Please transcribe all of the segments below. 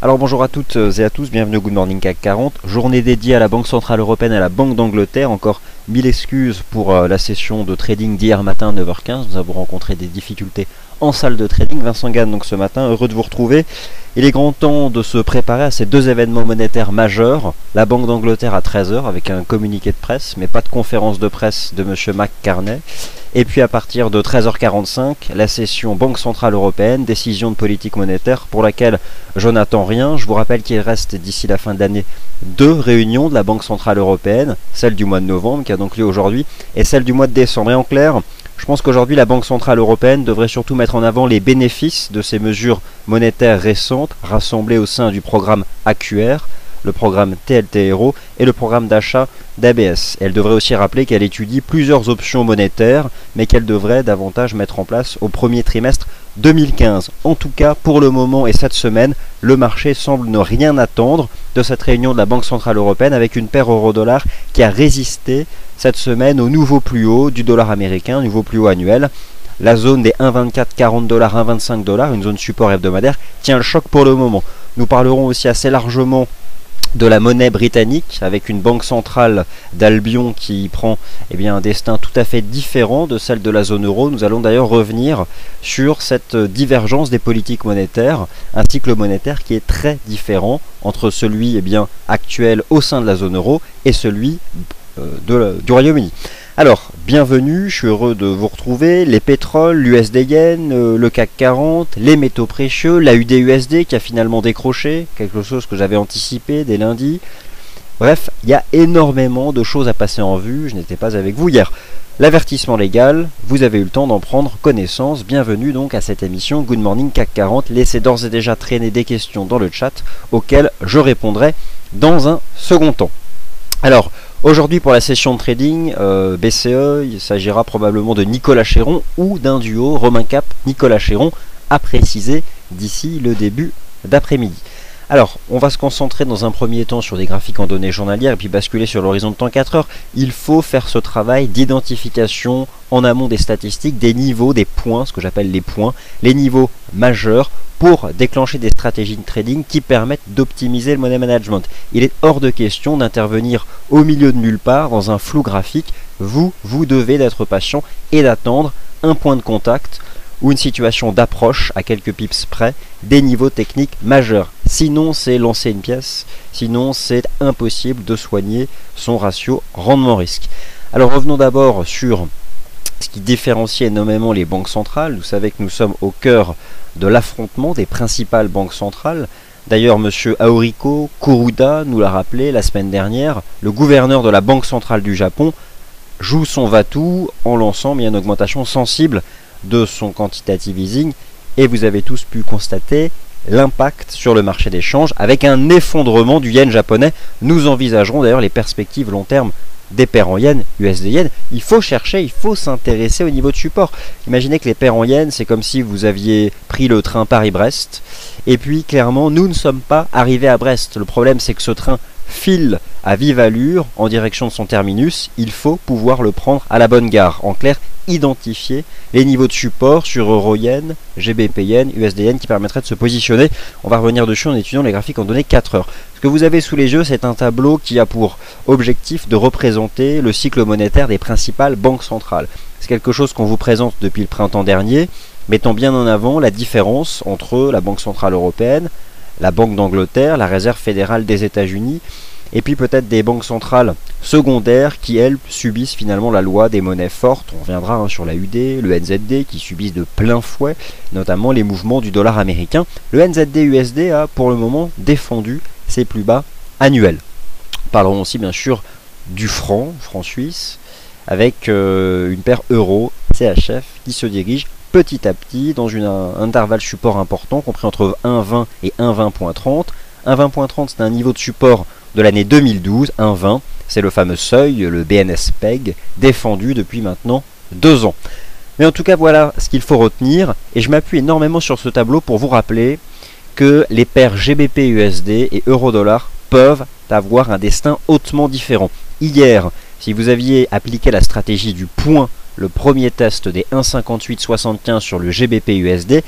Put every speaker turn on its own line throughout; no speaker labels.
Alors bonjour à toutes et à tous, bienvenue au Good Morning CAC 40, journée dédiée à la Banque Centrale Européenne et à la Banque d'Angleterre. Encore 1000 excuses pour la session de trading d'hier matin à 9h15, nous avons rencontré des difficultés en salle de trading. Vincent Gann donc ce matin, heureux de vous retrouver. Il est grand temps de se préparer à ces deux événements monétaires majeurs. La Banque d'Angleterre à 13h avec un communiqué de presse, mais pas de conférence de presse de M. McCartney. Et puis à partir de 13h45, la session Banque Centrale Européenne, décision de politique monétaire pour laquelle je n'attends rien. Je vous rappelle qu'il reste d'ici la fin de l'année deux réunions de la Banque Centrale Européenne, celle du mois de novembre qui a donc lieu aujourd'hui et celle du mois de décembre. Et en clair, je pense qu'aujourd'hui la Banque Centrale Européenne devrait surtout mettre en avant les bénéfices de ces mesures monétaires récentes rassemblées au sein du programme AQR, le programme TLTRO et le programme d'achat d'ABS. Elle devrait aussi rappeler qu'elle étudie plusieurs options monétaires, mais qu'elle devrait davantage mettre en place au premier trimestre 2015. En tout cas, pour le moment et cette semaine, le marché semble ne rien attendre de cette réunion de la Banque Centrale Européenne avec une paire euro-dollar qui a résisté cette semaine au nouveau plus haut du dollar américain, nouveau plus haut annuel. La zone des 1,24-40$, 1,25$, une zone support hebdomadaire, tient le choc pour le moment. Nous parlerons aussi assez largement de la monnaie britannique, avec une banque centrale d'Albion qui prend un destin tout à fait différent de celle de la zone euro. Nous allons d'ailleurs revenir sur cette divergence des politiques monétaires, un cycle monétaire qui est très différent entre celui actuel au sein de la zone euro et celui du Royaume-Uni. Alors, bienvenue, je suis heureux de vous retrouver. Les pétroles, l'USD Yen, le CAC 40, les métaux précieux, la UD-USD qui a finalement décroché, quelque chose que j'avais anticipé dès lundi. Bref, il y a énormément de choses à passer en vue, je n'étais pas avec vous hier. L'avertissement légal, vous avez eu le temps d'en prendre connaissance. Bienvenue donc à cette émission Good Morning CAC 40. Laissez d'ores et déjà traîner des questions dans le chat auxquelles je répondrai dans un second temps. Alors, aujourd'hui pour la session de trading, BCE, il s'agira probablement de Nicolas Chéron ou d'un duo Romain Cap Nicolas Chéron à préciser d'ici le début d'après-midi. Alors, on va se concentrer dans un premier temps sur des graphiques en données journalières et puis basculer sur l'horizon de temps 4 heures. Il faut faire ce travail d'identification en amont des statistiques, des niveaux, des points, ce que j'appelle les points, les niveaux majeurs pour déclencher des stratégies de trading qui permettent d'optimiser le money management. Il est hors de question d'intervenir au milieu de nulle part dans un flou graphique. Vous devez d'être patient et d'attendre un point de contact ou une situation d'approche à quelques pips près des niveaux techniques majeurs. Sinon, c'est lancer une pièce, sinon c'est impossible de soigner son ratio rendement-risque. Alors revenons d'abord sur ce qui différencie énormément les banques centrales. Vous savez que nous sommes au cœur de l'affrontement des principales banques centrales. D'ailleurs, M. Aoriko Kuruda nous l'a rappelé la semaine dernière, le gouverneur de la Banque centrale du Japon joue son va-tout en lançant une augmentation sensible de son quantitative easing, et vous avez tous pu constater l'impact sur le marché des changes avec un effondrement du yen japonais. Nous envisagerons d'ailleurs les perspectives long terme des paires en yen, USD yen. Il faut chercher, il faut s'intéresser au niveau de support. Imaginez que les paires en yen, c'est comme si vous aviez pris le train Paris-Brest, et puis clairement nous ne sommes pas arrivés à Brest. Le problème c'est que ce train file à vive allure en direction de son terminus. Il faut pouvoir le prendre à la bonne gare. En clair, identifier les niveaux de support sur Euro-Yen, GBP-Yen, USD-Yen qui permettraient de se positionner. On va revenir dessus en étudiant les graphiques en données 4 heures. Ce que vous avez sous les yeux, c'est un tableau qui a pour objectif de représenter le cycle monétaire des principales banques centrales. C'est quelque chose qu'on vous présente depuis le printemps dernier, mettant bien en avant la différence entre la Banque Centrale Européenne, la Banque d'Angleterre, la Réserve fédérale des États-Unis, et puis peut-être des banques centrales secondaires qui, elles, subissent finalement la loi des monnaies fortes. On reviendra sur la UD, le NZD, qui subissent de plein fouet, notamment les mouvements du dollar américain. Le NZD-USD a pour le moment défendu ses plus bas annuels. Parlerons aussi bien sûr du franc suisse, avec une paire euro-CHF qui se dirige petit à petit dans un intervalle support important compris entre 1,20 et 1,20.30. 1,20.30 c'est un niveau de support de l'année 2012, 1,20 c'est le fameux seuil, le BNS-PEG, défendu depuis maintenant 2 ans. Mais en tout cas voilà ce qu'il faut retenir, et je m'appuie énormément sur ce tableau pour vous rappeler que les paires GBP-USD et euro-dollar peuvent avoir un destin hautement différent. Hier, si vous aviez appliqué la stratégie du point, le premier test des 1,5875 sur le GBP-USD,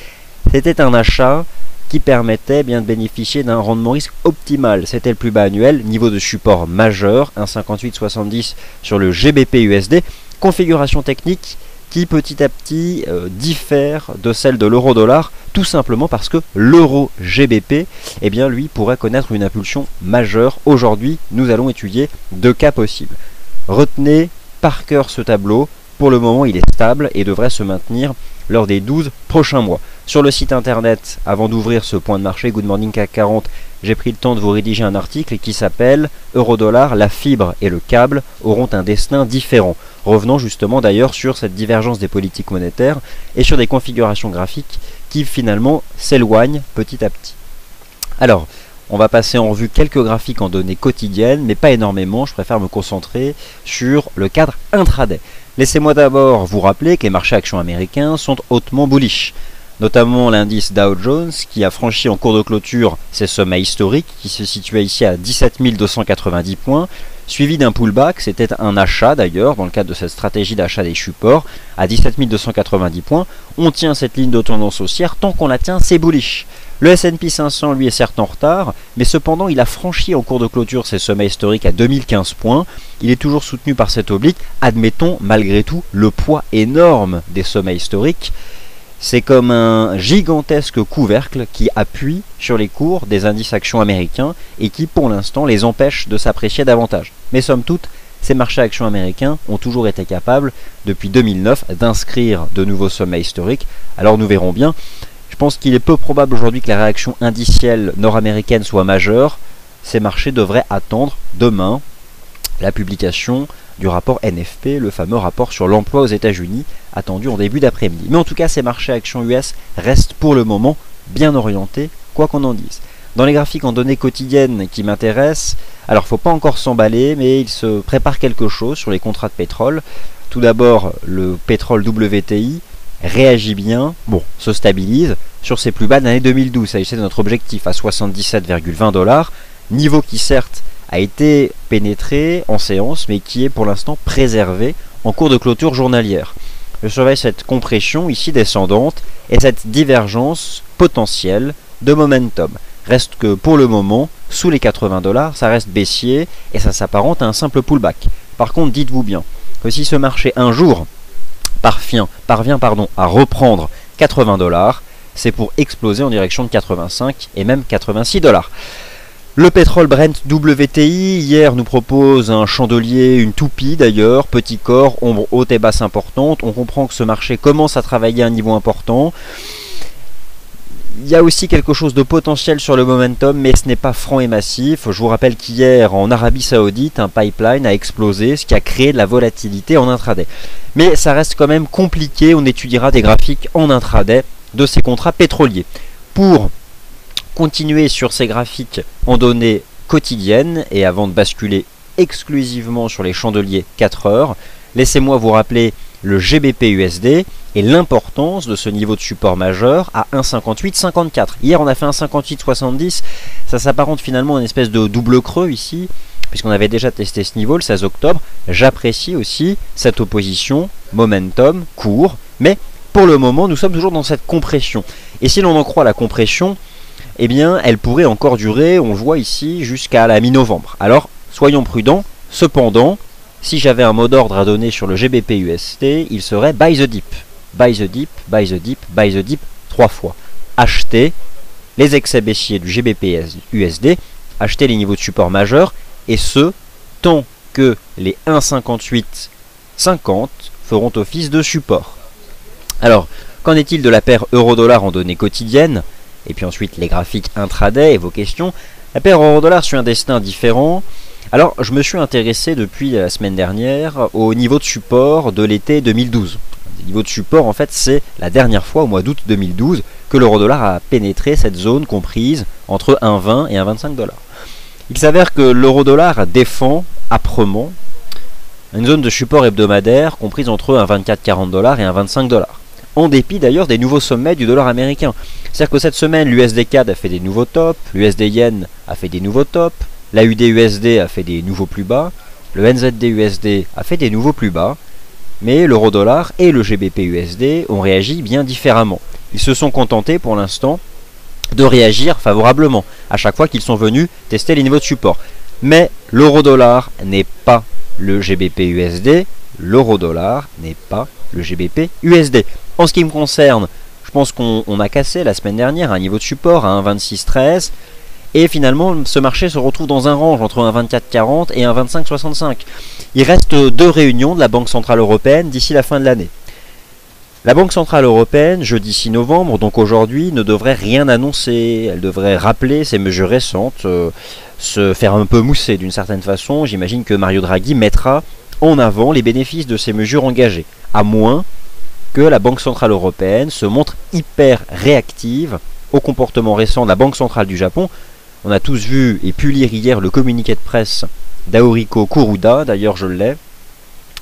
c'était un achat qui qui permettait bien de bénéficier d'un rendement risque optimal. C'était le plus bas annuel, niveau de support majeur, 1,5870 sur le GBP/USD, configuration technique qui petit à petit diffère de celle de l'euro-dollar, tout simplement parce que l'euro GBP, eh bien lui pourrait connaître une impulsion majeure. Aujourd'hui, nous allons étudier deux cas possibles. Retenez par cœur ce tableau. Pour le moment, il est stable et devrait se maintenir lors des 12 prochains mois. Sur le site internet, avant d'ouvrir ce point de marché, Good Morning CAC 40, j'ai pris le temps de vous rédiger un article qui s'appelle « Euro-dollar, la fibre et le câble auront un destin différent ». Revenant justement d'ailleurs sur cette divergence des politiques monétaires et sur des configurations graphiques qui finalement s'éloignent petit à petit. Alors, on va passer en revue quelques graphiques en données quotidiennes, mais pas énormément, je préfère me concentrer sur le cadre intraday. Laissez-moi d'abord vous rappeler que les marchés actions américains sont hautement bullish, notamment l'indice Dow Jones qui a franchi en cours de clôture ses sommets historiques, qui se situait ici à 17 290 points, suivi d'un pullback, c'était un achat d'ailleurs, dans le cadre de cette stratégie d'achat des supports, à 17 290 points. On tient cette ligne de tendance haussière, tant qu'on la tient, c'est bullish. Le S&P 500, lui, est certes en retard, mais cependant, il a franchi en cours de clôture ses sommets historiques à 2015 points. Il est toujours soutenu par cet oblique. Admettons, malgré tout, le poids énorme des sommets historiques. C'est comme un gigantesque couvercle qui appuie sur les cours des indices actions américains et qui, pour l'instant, les empêche de s'apprécier davantage. Mais somme toute, ces marchés actions américains ont toujours été capables, depuis 2009, d'inscrire de nouveaux sommets historiques. Alors nous verrons bien. Je pense qu'il est peu probable aujourd'hui que la réaction indicielle nord-américaine soit majeure. Ces marchés devraient attendre demain la publication du rapport NFP, le fameux rapport sur l'emploi aux États-Unis, attendu en début d'après-midi. Mais en tout cas, ces marchés actions US restent pour le moment bien orientés, quoi qu'on en dise. Dans les graphiques en données quotidiennes qui m'intéressent, alors il ne faut pas encore s'emballer, mais il se prépare quelque chose sur les contrats de pétrole. Tout d'abord, le pétrole WTI réagit bien, se stabilise sur ses plus bas de l'année 2012. Ça c'est notre objectif à 77,20 $, niveau qui certes a été pénétré en séance, mais qui est pour l'instant préservé en cours de clôture journalière. Je surveille cette compression ici descendante et cette divergence potentielle de momentum. Reste que pour le moment, sous les 80 $, ça reste baissier et ça s'apparente à un simple pullback. Par contre, dites-vous bien que si ce marché un jour parvient à reprendre 80 $, c'est pour exploser en direction de 85 et même 86 $. Le pétrole Brent WTI, hier, nous propose un chandelier, une toupie d'ailleurs, petit corps, ombre haute et basse importante. On comprend que ce marché commence à travailler à un niveau important. Il y a aussi quelque chose de potentiel sur le momentum, mais ce n'est pas franc et massif. Je vous rappelle qu'hier, en Arabie Saoudite, un pipeline a explosé, ce qui a créé de la volatilité en intraday. Mais ça reste quand même compliqué, on étudiera des graphiques en intraday de ces contrats pétroliers. Pour continuer sur ces graphiques en données quotidiennes, et avant de basculer exclusivement sur les chandeliers 4 heures, laissez-moi vous rappeler le GBP/USD et l'importance de ce niveau de support majeur à 1,5854. Hier on a fait 1,5870, ça s'apparente finalement à une espèce de double creux ici, puisqu'on avait déjà testé ce niveau le 16 octobre. J'apprécie aussi cette opposition, momentum, court, mais pour le moment nous sommes toujours dans cette compression. Et si l'on en croit la compression, eh bien elle pourrait encore durer, on le voit ici, jusqu'à la mi-novembre. Alors soyons prudents, cependant, si j'avais un mot d'ordre à donner sur le GBP/USD, il serait buy the dip. Buy the dip, buy the dip, buy the dip, 3 fois. Acheter les excès baissiers du GBP/USD, acheter les niveaux de support majeurs, et ce, tant que les 1,5850 feront office de support. Alors, qu'en est-il de la paire euro-dollar en données quotidiennes? Et puis ensuite les graphiques intraday et vos questions. La paire euro-dollar suit un destin différent. Alors, je me suis intéressé depuis la semaine dernière au niveau de support de l'été 2012. Le niveau de support, en fait, c'est la dernière fois, au mois d'août 2012, que l'euro-dollar a pénétré cette zone comprise entre 1,20 et 1,25 $. Il s'avère que l'euro-dollar défend âprement une zone de support hebdomadaire comprise entre 1,2440 $ et 1,25 $. En dépit d'ailleurs des nouveaux sommets du dollar américain. C'est-à-dire que cette semaine, l'USD CAD a fait des nouveaux tops, l'USD Yen a fait des nouveaux tops, l'AUD-USD a fait des nouveaux plus bas, le NZD-USD a fait des nouveaux plus bas, mais l'euro-dollar et le GBP-USD ont réagi bien différemment. Ils se sont contentés pour l'instant de réagir favorablement à chaque fois qu'ils sont venus tester les niveaux de support. Mais l'euro-dollar n'est pas le GBP USD, l'euro-dollar n'est pas le GBP USD. En ce qui me concerne, je pense qu'on a cassé la semaine dernière un niveau de support à 1,2613 et finalement ce marché se retrouve dans un range entre 1,2440 et 1,2565. Il reste 2 réunions de la Banque Centrale Européenne d'ici la fin de l'année. La Banque Centrale Européenne, jeudi 6 novembre, donc aujourd'hui, ne devrait rien annoncer. Elle devrait rappeler ses mesures récentes, se faire un peu mousser d'une certaine façon. J'imagine que Mario Draghi mettra en avant les bénéfices de ces mesures engagées, à moins que la Banque Centrale Européenne se montre hyper réactive au comportement récent de la Banque Centrale du Japon. On a tous vu et pu lire hier le communiqué de presse d'Aoriko Kuruda, d'ailleurs je l'ai,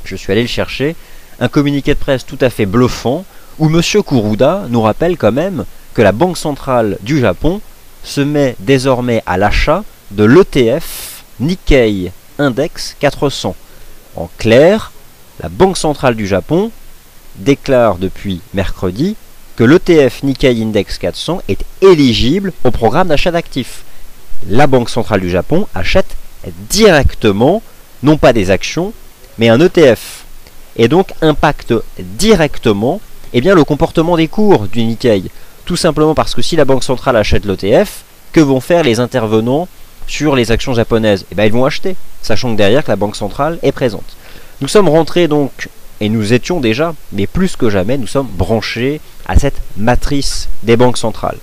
je suis allé le chercher. Un communiqué de presse tout à fait bluffant où M. Kuruda nous rappelle quand même que la Banque Centrale du Japon se met désormais à l'achat de l'ETF Nikkei Index 400. En clair, la Banque Centrale du Japon déclare depuis mercredi que l'ETF Nikkei Index 400 est éligible au programme d'achat d'actifs. La Banque Centrale du Japon achète directement, non pas des actions, mais un ETF. Et donc impacte directement le comportement des cours du Nikkei. Tout simplement parce que si la Banque Centrale achète l'ETF, que vont faire les intervenants sur les actions japonaises? Ils vont acheter, sachant que derrière que la Banque Centrale est présente. Nous sommes rentrés donc, et nous étions déjà, mais plus que jamais, nous sommes branchés à cette matrice des banques centrales.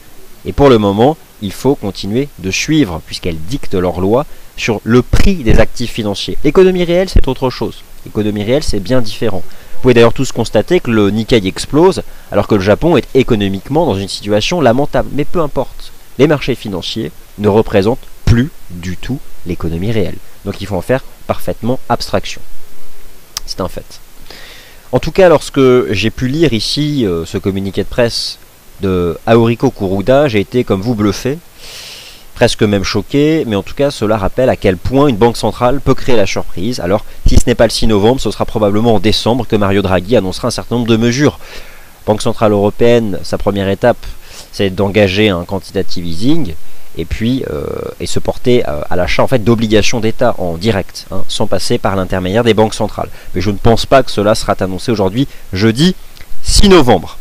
Et pour le moment, il faut continuer de suivre, puisqu'elles dictent leurs lois, sur le prix des actifs financiers. L'économie réelle, c'est autre chose. L'économie réelle, c'est bien différent. Vous pouvez d'ailleurs tous constater que le Nikkei explose, alors que le Japon est économiquement dans une situation lamentable. Mais peu importe, les marchés financiers ne représentent plus du tout l'économie réelle. Donc il faut en faire parfaitement abstraction. C'est un fait. En tout cas, lorsque j'ai pu lire ici ce communiqué de presse de Aoriko Kuruda, j'ai été comme vous bluffé, presque même choqué, mais en tout cas cela rappelle à quel point une banque centrale peut créer la surprise. Alors si ce n'est pas le 6 novembre, ce sera probablement en décembre que Mario Draghi annoncera un certain nombre de mesures. Banque Centrale Européenne, sa première étape, c'est d'engager un quantitative easing et puis se porter à l'achat en fait d'obligations d'État en direct, sans passer par l'intermédiaire des banques centrales. Mais je ne pense pas que cela sera annoncé aujourd'hui, jeudi 6 novembre.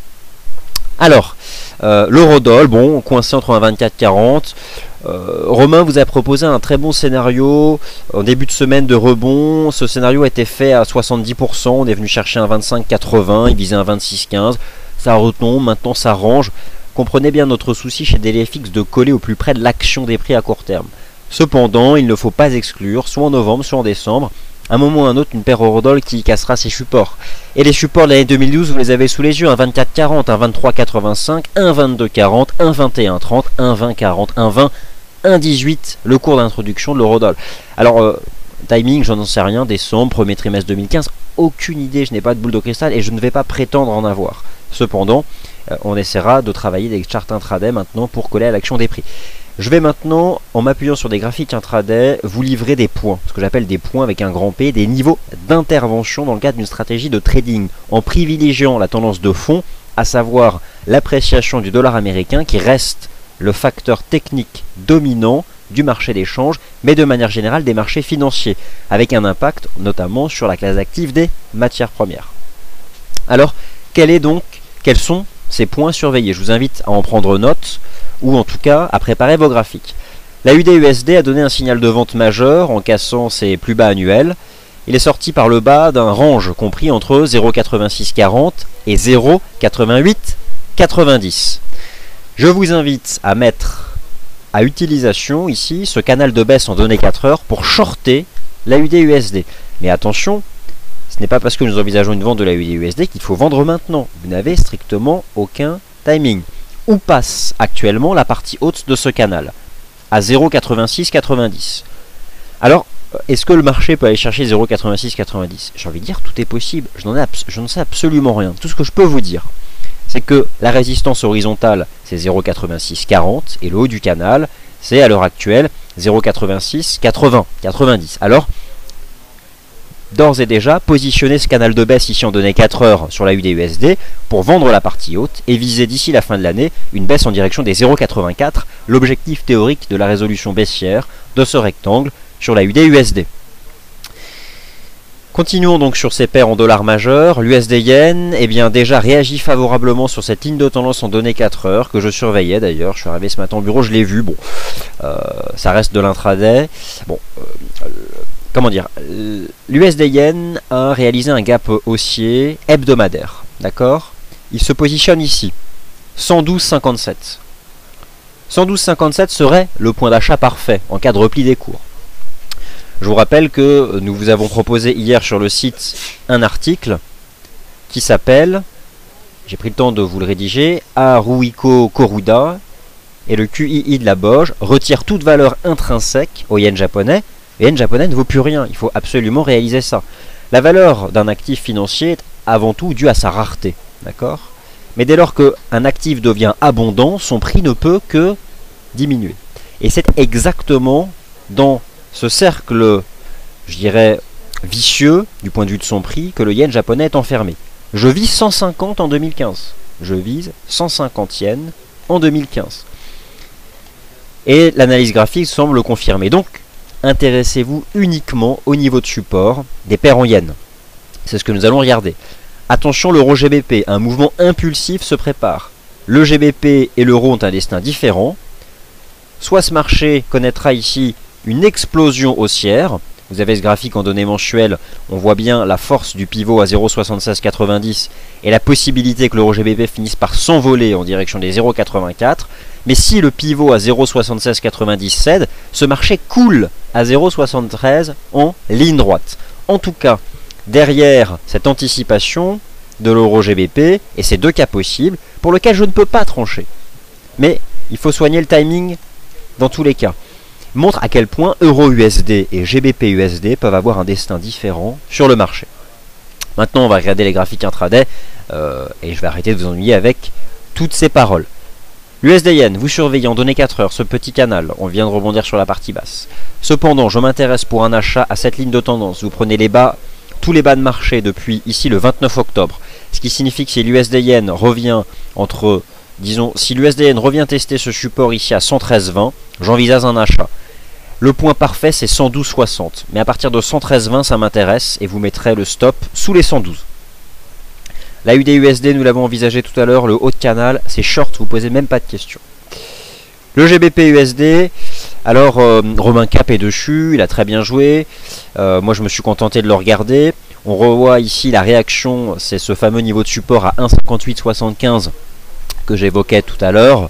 Alors, l'eurodoll, bon, coincé entre 1,2440. Romain vous a proposé un très bon scénario en début de semaine de rebond. Ce scénario a été fait à 70%. On est venu chercher un 25,80, il visait un 26,15. Ça retombe, maintenant ça range. Comprenez bien notre souci chez DLFX de coller au plus près de l'action des prix à court terme. Cependant, il ne faut pas exclure, soit en novembre, soit en décembre, à un moment ou à un autre, une paire eurodoll qui cassera ses supports. Et les supports de l'année 2012, vous les avez sous les yeux, un 24,40, un 23,85, un 22,40, un 21,30, un 20,40, un 20, un 18, le cours d'introduction de l'eurodoll. Alors, timing, j'en sais rien, décembre, premier trimestre 2015, aucune idée, je n'ai pas de boule de cristal et je ne vais pas prétendre en avoir. Cependant, on essaiera de travailler des charts intraday maintenant pour coller à l'action des prix. Je vais maintenant, en m'appuyant sur des graphiques intraday, vous livrer des points, ce que j'appelle des points avec un grand P, des niveaux d'intervention dans le cadre d'une stratégie de trading, en privilégiant la tendance de fond, à savoir l'appréciation du dollar américain qui reste le facteur technique dominant du marché d'échange, mais de manière générale des marchés financiers, avec un impact notamment sur la classe active des matières premières. Alors, quels sont ces points surveillés? Je vous invite à en prendre note, ou en tout cas à préparer vos graphiques. La UD-USD a donné un signal de vente majeur en cassant ses plus bas annuels. Il est sorti par le bas d'un range compris entre 0,8640 et 0,8890. Je vous invite à mettre à utilisation ici ce canal de baisse en données 4 heures pour shorter la UD-USD. Mais attention, ce n'est pas parce que nous envisageons une vente de la UD-USD qu'il faut vendre maintenant. Vous n'avez strictement aucun timing. Où passe actuellement la partie haute de ce canal? À 0,8690. Alors, est-ce que le marché peut aller chercher 0,8690? J'ai envie de dire, tout est possible. Je n'en sais absolument rien. Tout ce que je peux vous dire, c'est que la résistance horizontale, c'est 0,8640 et le haut du canal, c'est à l'heure actuelle 0,8680, 90. Alors, d'ores et déjà positionner ce canal de baisse ici en données 4 heures sur la UDUSD pour vendre la partie haute et viser d'ici la fin de l'année une baisse en direction des 0,84, l'objectif théorique de la résolution baissière de ce rectangle sur la UDUSD. Continuons donc sur ces paires en dollars majeurs. L'USD-Yen, eh bien, déjà réagit favorablement sur cette ligne de tendance en données 4 heures, que je surveillais d'ailleurs. Je suis arrivé ce matin au bureau, je l'ai vu. Bon, ça reste de l'intraday. Bon, comment dire, l'USD-Yen a réalisé un gap haussier hebdomadaire. D'accord? Il se positionne ici, 112,57. 112,57 serait le point d'achat parfait en cas de repli des cours. Je vous rappelle que nous vous avons proposé hier sur le site un article qui s'appelle, j'ai pris le temps de vous le rédiger, Haruhiko Koruda et le QII de la Boge retire toute valeur intrinsèque au yen japonais. Le yen japonais ne vaut plus rien, il faut absolument réaliser ça. La valeur d'un actif financier est avant tout due à sa rareté, d'accord? Mais dès lors qu'un actif devient abondant, son prix ne peut que diminuer. Et c'est exactement dans ce cercle, je dirais, vicieux, du point de vue de son prix, que le yen japonais est enfermé. Je vise 150 en 2015. Je vise 150 yens en 2015. Et l'analyse graphique semble le confirmer. Donc, intéressez-vous uniquement au niveau de support des paires en yens. C'est ce que nous allons regarder. Attention, l'euro GBP, un mouvement impulsif se prépare. Le GBP et l'euro ont un destin différent. Soit ce marché connaîtra ici une explosion haussière. Vous avez ce graphique en données mensuelles, on voit bien la force du pivot à 0,7690 et la possibilité que l'euro GBP finisse par s'envoler en direction des 0,84. Mais si le pivot à 0,7690 cède, ce marché coule à 0,73 en ligne droite. En tout cas, derrière cette anticipation de l'euro GBP, et ces deux cas possibles, pour lesquels je ne peux pas trancher. Mais il faut soigner le timing dans tous les cas. Montre à quel point Euro-USD et GBP-USD peuvent avoir un destin différent sur le marché. Maintenant, on va regarder les graphiques intraday et je vais arrêter de vous ennuyer avec toutes ces paroles. L'USD-Yen, vous surveillez en données 4 heures ce petit canal. On vient de rebondir sur la partie basse. Cependant, je m'intéresse pour un achat à cette ligne de tendance. Vous prenez les bas, tous les bas de marché depuis ici le 29 octobre. Ce qui signifie que si l'USD-Yen revient entre... Disons, si l'USD-Yen revient tester ce support ici à 113,20, j'envisage un achat. Le point parfait, c'est 112,60. Mais à partir de 113,20, ça m'intéresse et vous mettrez le stop sous les 112. La UD-USD, nous l'avons envisagé tout à l'heure, le haut de canal, c'est short, vous ne posez même pas de questions. Le GBP-USD, alors Romain Cap est dessus, il a très bien joué. Moi, je me suis contenté de le regarder. On revoit ici la réaction, c'est ce fameux niveau de support à 1,5875 que j'évoquais tout à l'heure,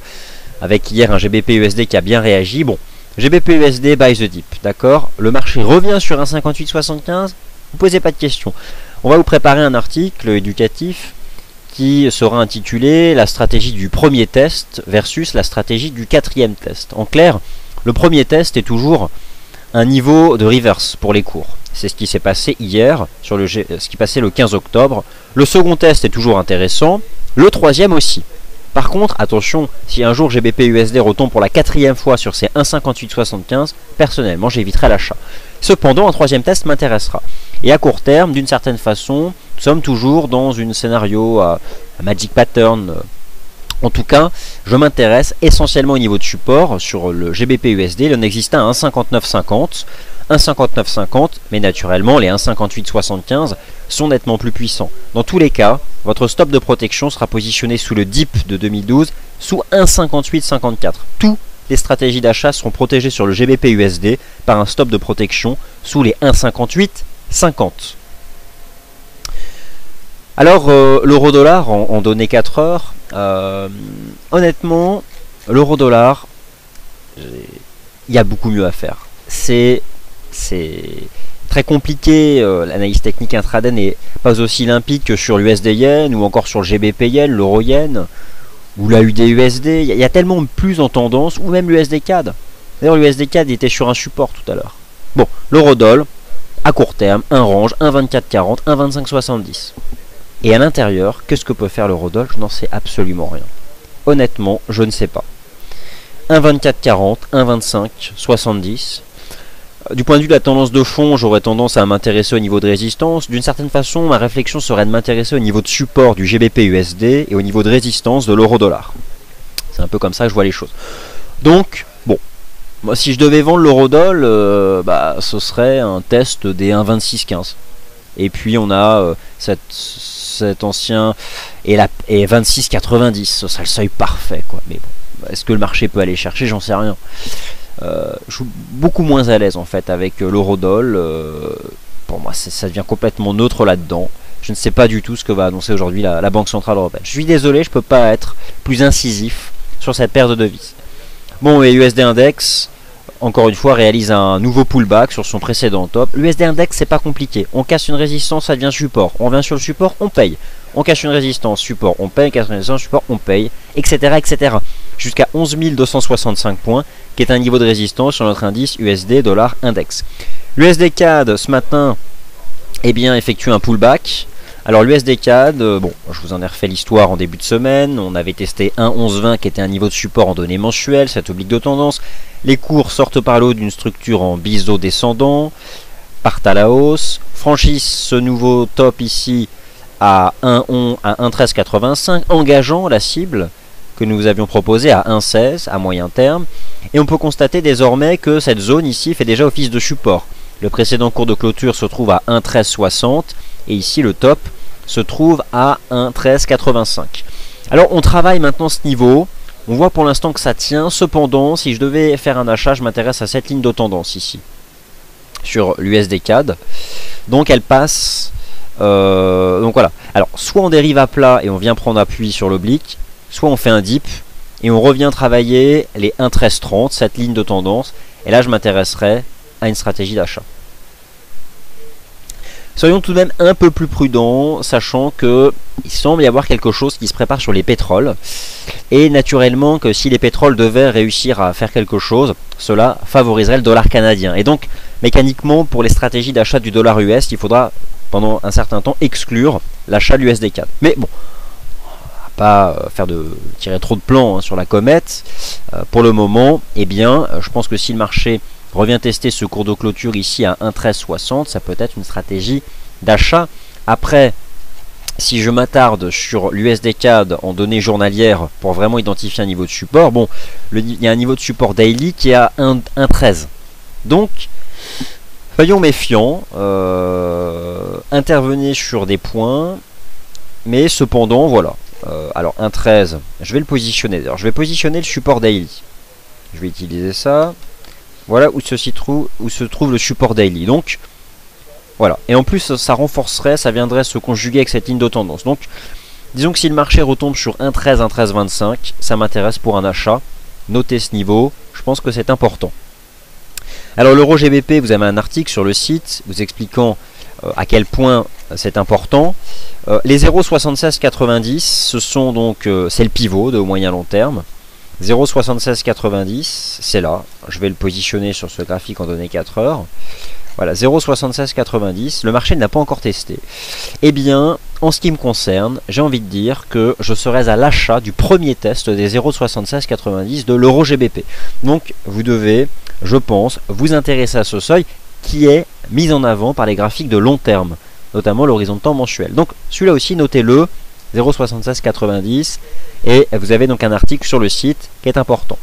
avec hier un GBP-USD qui a bien réagi. Bon, GBP-USD buy the dip, d'accord? Le marché revient sur 1,5875, vous ne posez pas de questions. On va vous préparer un article éducatif qui sera intitulé La stratégie du premier test versus la stratégie du quatrième test. En clair, le premier test est toujours un niveau de reverse pour les cours. C'est ce qui s'est passé hier, sur ce qui passait le 15 octobre. Le second test est toujours intéressant, le troisième aussi. Par contre, attention, si un jour GBP-USD retombe pour la quatrième fois sur ces 1,5875, personnellement, j'éviterai l'achat. Cependant, un troisième test m'intéressera. Et à court terme, d'une certaine façon, nous sommes toujours dans un scénario à Magic Pattern. En tout cas, je m'intéresse essentiellement au niveau de support sur le GBP-USD. Il en existe un à 1,5950. 1,5950, mais naturellement, les 1,5875 sont nettement plus puissants. Dans tous les cas, votre stop de protection sera positionné sous le dip de 2012, sous 1,5854. Toutes les stratégies d'achat seront protégées sur le GBP-USD par un stop de protection sous les 1,5850. Alors, l'euro-dollar en données 4 heures, honnêtement, l'euro-dollar, il y a beaucoup mieux à faire. C'est très compliqué, l'analyse technique intraday n'est pas aussi limpide que sur l'USD-Yen ou encore sur le GBP-Yen, l'Euro-Yen ou la UD-USD. Il y a tellement plus en tendance, ou même l'USD-CAD. D'ailleurs, l'USD-CAD était sur un support tout à l'heure. Bon, l'euro-dollar, à court terme, un range, 1,2440, 1,2570. Et à l'intérieur, qu'est-ce que peut faire l'euro-dollar? Je n'en sais absolument rien. Honnêtement, je ne sais pas. 1,2440, 1,2570. Du point de vue de la tendance de fond, j'aurais tendance à m'intéresser au niveau de résistance. D'une certaine façon, ma réflexion serait de m'intéresser au niveau de support du GBP-USD et au niveau de résistance de l'euro-dollar. C'est un peu comme ça que je vois les choses. Donc, bon, moi, si je devais vendre l'eurodoll, ce serait un test des 1,2615. Et puis on a cet ancien et 26,90. Ce serait le seuil parfait, quoi. Mais bon, est-ce que le marché peut aller chercher? J'en sais rien. Je suis beaucoup moins à l'aise en fait avec l'eurodoll. Pour moi, ça devient complètement neutre là-dedans. Je ne sais pas du tout ce que va annoncer aujourd'hui la Banque Centrale Européenne. Je suis désolé, je ne peux pas être plus incisif sur cette paire de devises. Bon, et USD Index, encore une fois, réalise un nouveau pullback sur son précédent top. L'USD Index, c'est pas compliqué. On casse une résistance, ça devient support. On revient sur le support, on paye. On casse une résistance, support, on paye. On casse une résistance, support, on paye, etc. etc. Jusqu'à 11 265 points, qui est un niveau de résistance sur notre indice USD Dollar Index. L'USD CAD, ce matin, effectue un pullback. Alors l'USD CAD, bon, je vous en ai refait l'histoire en début de semaine. On avait testé 1,1120 qui était un niveau de support en données mensuelles, cet oblique de tendance. Les cours sortent par le haut d'une structure en biseau descendant, partent à la hausse, franchissent ce nouveau top ici à 1,1385, engageant la cible que nous vous avions proposée à 1,16 à moyen terme. Et on peut constater désormais que cette zone ici fait déjà office de support. Le précédent cours de clôture se trouve à 1,1360 et ici le top se trouve à 1,1385. Alors on travaille maintenant ce niveau. On voit pour l'instant que ça tient. Cependant, si je devais faire un achat, je m'intéresse à cette ligne de tendance ici sur l'USD CAD. Donc elle passe. Donc voilà. Alors soit on dérive à plat et on vient prendre appui sur l'oblique, soit on fait un dip et on revient travailler les 1,1330, cette ligne de tendance. Et là, je m'intéresserai à une stratégie d'achat. Soyons tout de même un peu plus prudents, sachant que il semble y avoir quelque chose qui se prépare sur les pétroles. Et naturellement que si les pétroles devaient réussir à faire quelque chose, cela favoriserait le dollar canadien. Et donc, mécaniquement, pour les stratégies d'achat du dollar US, il faudra pendant un certain temps exclure l'achat de l'USD CAD. Mais bon, on va pas tirer trop de plans sur la comète. Pour le moment, je pense que si le marché revient tester ce cours de clôture ici à 1,1360, ça peut être une stratégie d'achat. Après, si je m'attarde sur l'USD CAD en données journalières pour vraiment identifier un niveau de support, bon, il y a un niveau de support daily qui est à 1,13. Donc, soyons méfiants, intervenez sur des points, mais cependant, voilà. Alors 1,13, je vais le positionner. Alors, je vais positionner le support daily. Je vais utiliser ça. Voilà où se trouve le support daily. Donc, voilà. Et en plus, ça renforcerait, ça viendrait se conjuguer avec cette ligne de tendance. Donc, disons que si le marché retombe sur 1,13, 1,1325, ça m'intéresse pour un achat. Notez ce niveau, je pense que c'est important. Alors, l'euro GBP, vous avez un article sur le site vous expliquant à quel point c'est important. Les 0,7690, ce sont donc, c'est le pivot de moyen long terme. 0,7690, c'est là. Je vais le positionner sur ce graphique en données 4 heures. Voilà, 0,7690. Le marché n'a pas encore testé. Eh bien, en ce qui me concerne, j'ai envie de dire que je serais à l'achat du premier test des 0,7690 de l'euro GBP. Donc, vous devez, je pense, vous intéresser à ce seuil qui est mis en avant par les graphiques de long terme, notamment l'horizon de temps mensuel. Donc, celui-là aussi, notez-le, 0,7690. Et vous avez donc un article sur le site qui est important.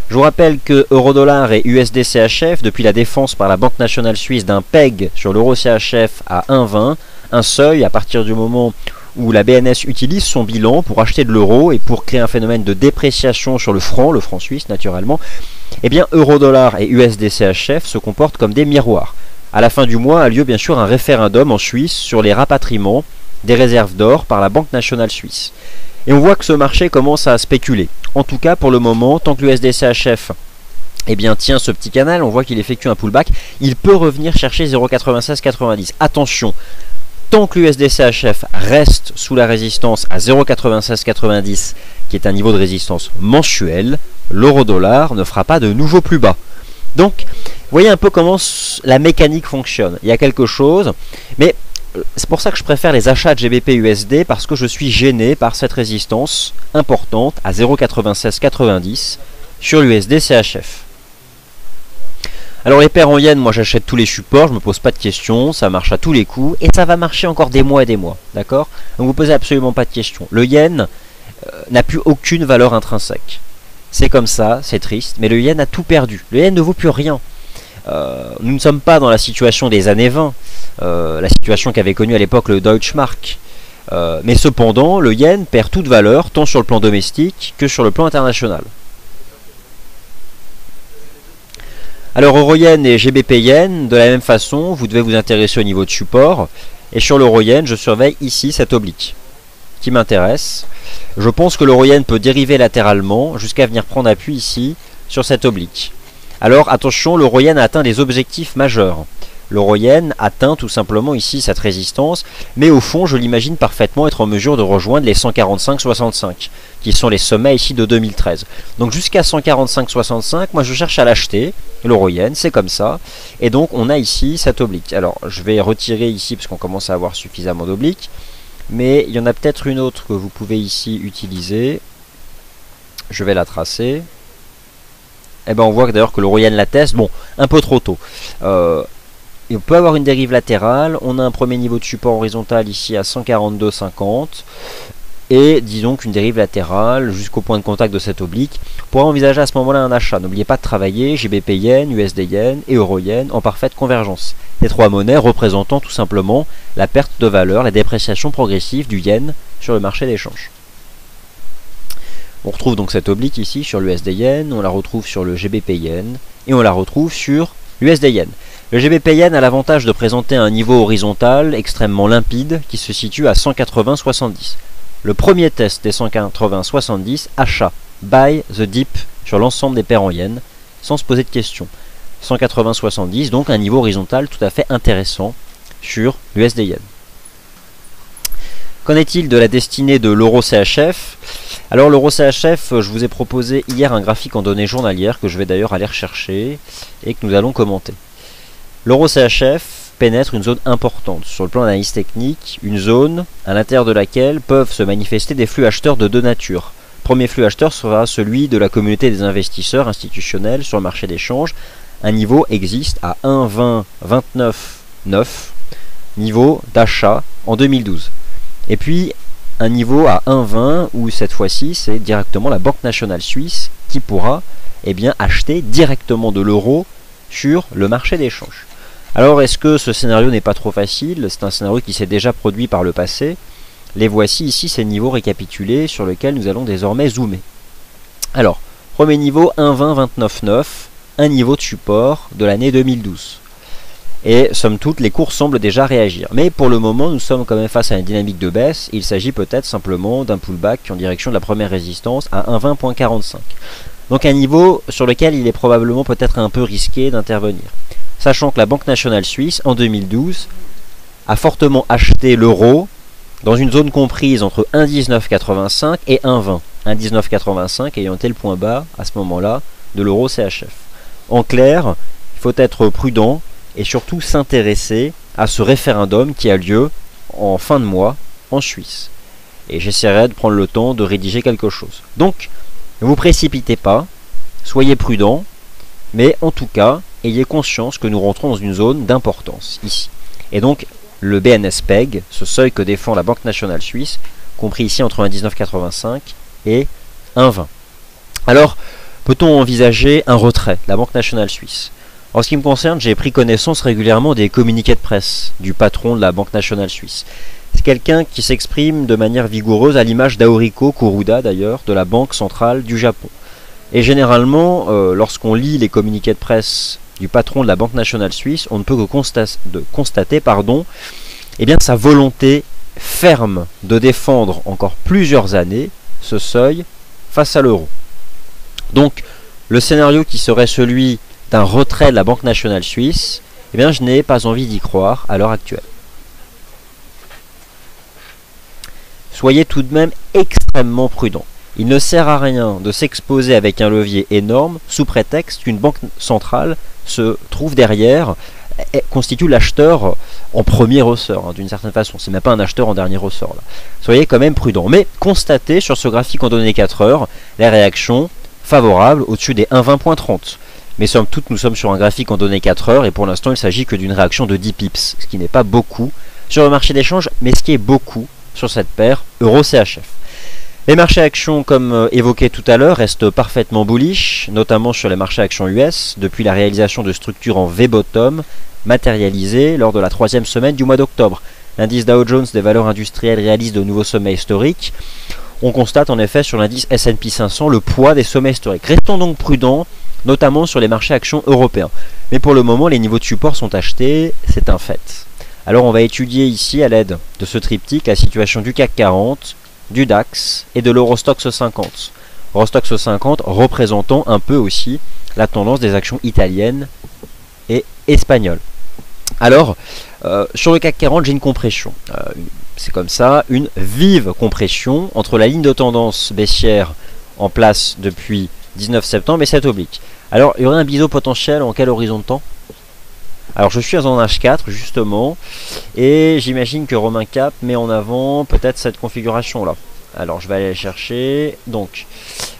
Je vous rappelle que Eurodollar et USD CHF, depuis la défense par la Banque nationale suisse d'un PEG sur l'euro CHF à 1,20, un seuil à partir du moment où la BNS utilise son bilan pour acheter de l'euro et pour créer un phénomène de dépréciation sur le franc suisse naturellement, eh bien Eurodollar et USD CHF se comportent comme des miroirs. À la fin du mois a lieu bien sûr un référendum en Suisse sur les rapatriements des réserves d'or par la Banque nationale suisse. Et on voit que ce marché commence à spéculer. En tout cas, pour le moment, tant que l'USD-CHF tient ce petit canal, on voit qu'il effectue un pullback. Il peut revenir chercher 0,9690. Attention, tant que l'USD-CHF reste sous la résistance à 0,9690, qui est un niveau de résistance mensuel, l'euro-dollar ne fera pas de nouveau plus bas. Donc, vous voyez un peu comment la mécanique fonctionne. Il y a quelque chose, mais c'est pour ça que je préfère les achats de GBP USD parce que je suis gêné par cette résistance importante à 0,9690 sur l'USD CHF. Alors les paires en yens, moi j'achète tous les supports, je me pose pas de questions, ça marche à tous les coups, et ça va marcher encore des mois et des mois, d'accord? Donc vous posez absolument pas de questions. Le yen n'a plus aucune valeur intrinsèque. C'est comme ça, c'est triste, mais le yen a tout perdu. Le yen ne vaut plus rien. Nous ne sommes pas dans la situation des années 20, la situation qu'avait connue à l'époque le Deutschmark. Mais cependant, le yen perd toute valeur, tant sur le plan domestique que sur le plan international. Alors euro-yen et GBP-yen, de la même façon, vous devez vous intéresser au niveau de support. Et sur l'euro-yen, je surveille ici cette oblique qui m'intéresse. Je pense que l'euro-yen peut dériver latéralement jusqu'à venir prendre appui ici sur cette oblique. Alors attention, l'euro-yen a atteint des objectifs majeurs. L'euro-yen atteint tout simplement ici cette résistance, mais au fond je l'imagine parfaitement être en mesure de rejoindre les 145,65 qui sont les sommets ici de 2013. Donc jusqu'à 145,65, moi je cherche à l'acheter, l'euro-yen, c'est comme ça, et donc on a ici cette oblique. Alors je vais retirer ici parce qu'on commence à avoir suffisamment d'obliques, mais il y en a peut-être une autre que vous pouvez ici utiliser. Je vais la tracer. Et ben on voit d'ailleurs que l'euro-yen la teste, bon, un peu trop tôt. Et on peut avoir une dérive latérale, on a un premier niveau de support horizontal ici à 142,50 et disons qu'une dérive latérale jusqu'au point de contact de cette oblique. On pourra envisager à ce moment-là un achat. N'oubliez pas de travailler GBP yen, USD yen et euro yen en parfaite convergence. Les trois monnaies représentant tout simplement la perte de valeur, la dépréciation progressive du yen sur le marché d'échange. On retrouve donc cette oblique ici sur l'USD yen, on la retrouve sur le GBP yen et on la retrouve sur l'USD yen. Le GBP yen a l'avantage de présenter un niveau horizontal extrêmement limpide qui se situe à 180,70. Le premier test des 180,70, achat, buy the dip sur l'ensemble des paires en yens, sans se poser de questions. 180,70, donc un niveau horizontal tout à fait intéressant sur l'USD yen. Qu'en est-il de la destinée de l'euro CHF? Alors l'euro CHF, je vous ai proposé hier un graphique en données journalières que je vais d'ailleurs aller rechercher et que nous allons commenter. L'euro CHF pénètre une zone importante sur le plan d'analyse technique, une zone à l'intérieur de laquelle peuvent se manifester des flux acheteurs de deux natures. Le premier flux acheteur sera celui de la communauté des investisseurs institutionnels sur le marché d'échange. Un niveau existe à 1,2029,9, niveau d'achat en 2012. Et puis un niveau à 1,20 où cette fois-ci c'est directement la Banque nationale suisse qui pourra acheter directement de l'euro sur le marché d'échange. Alors est-ce que ce scénario n'est pas trop facile? C'est un scénario qui s'est déjà produit par le passé. Les voici ici, ces niveaux récapitulés sur lesquels nous allons désormais zoomer. Alors, premier niveau 1,2029,9, un niveau de support de l'année 2012. Et somme toute, les cours semblent déjà réagir. Mais pour le moment, nous sommes quand même face à une dynamique de baisse. Il s'agit peut-être simplement d'un pullback en direction de la première résistance à 1,20,45. Donc un niveau sur lequel il est probablement peut-être un peu risqué d'intervenir. Sachant que la Banque nationale suisse, en 2012, a fortement acheté l'euro dans une zone comprise entre 1,1985 et 1,20. 1,1985 ayant été le point bas, à ce moment-là, de l'euro CHF. En clair, il faut être prudent et surtout s'intéresser à ce référendum qui a lieu en fin de mois en Suisse. Et j'essaierai de prendre le temps de rédiger quelque chose. Donc, ne vous précipitez pas, soyez prudent, mais en tout cas, ayez conscience que nous rentrons dans une zone d'importance ici. Et donc, le BNS-PEG, ce seuil que défend la Banque nationale suisse, compris ici entre 1,1985 et 1,20. Alors, peut-on envisager un retrait de la Banque nationale suisse? En ce qui me concerne, j'ai pris connaissance régulièrement des communiqués de presse du patron de la Banque nationale suisse. C'est quelqu'un qui s'exprime de manière vigoureuse à l'image d'Aoriko Kuroda d'ailleurs, de la Banque centrale du Japon. Et généralement, lorsqu'on lit les communiqués de presse du patron de la Banque nationale suisse, on ne peut que constater sa volonté ferme de défendre encore plusieurs années ce seuil face à l'euro. Donc, le scénario qui serait celui d'un retrait de la Banque nationale suisse, je n'ai pas envie d'y croire à l'heure actuelle. Soyez tout de même extrêmement prudent. Il ne sert à rien de s'exposer avec un levier énorme sous prétexte qu'une banque centrale se trouve derrière, constitue l'acheteur en premier ressort, d'une certaine façon. C'est même pas un acheteur en dernier ressort. Là. Soyez quand même prudent. Mais constatez sur ce graphique en données 4 heures les réactions favorables au-dessus des 1,20.30. Mais somme toute, nous sommes sur un graphique en données 4 heures et pour l'instant, il s'agit que d'une réaction de 10 pips, ce qui n'est pas beaucoup sur le marché d'échange, mais ce qui est beaucoup sur cette paire Euro-CHF. Les marchés actions, comme évoqué tout à l'heure, restent parfaitement bullish, notamment sur les marchés actions US, depuis la réalisation de structures en V-bottom matérialisées lors de la 3e semaine du mois d'octobre. L'indice Dow Jones des valeurs industrielles réalise de nouveaux sommets historiques. On constate en effet sur l'indice S&P 500 le poids des sommets historiques. Restons donc prudents, notamment sur les marchés actions européens. Mais pour le moment, les niveaux de support sont achetés, c'est un fait. Alors on va étudier ici, à l'aide de ce triptyque, la situation du CAC 40, du DAX et de l'Eurostoxx 50. Eurostoxx 50 représentant un peu aussi la tendance des actions italiennes et espagnoles. Alors, sur le CAC 40, j'ai une compression. C'est comme ça, une vive compression entre la ligne de tendance baissière en place depuis 19 septembre et cette oblique. Alors, il y aurait un biseau potentiel en quel horizon de temps? Alors, je suis en H4 justement, et j'imagine que Romain Cap met en avant peut-être cette configuration là. Alors, je vais aller chercher. Donc,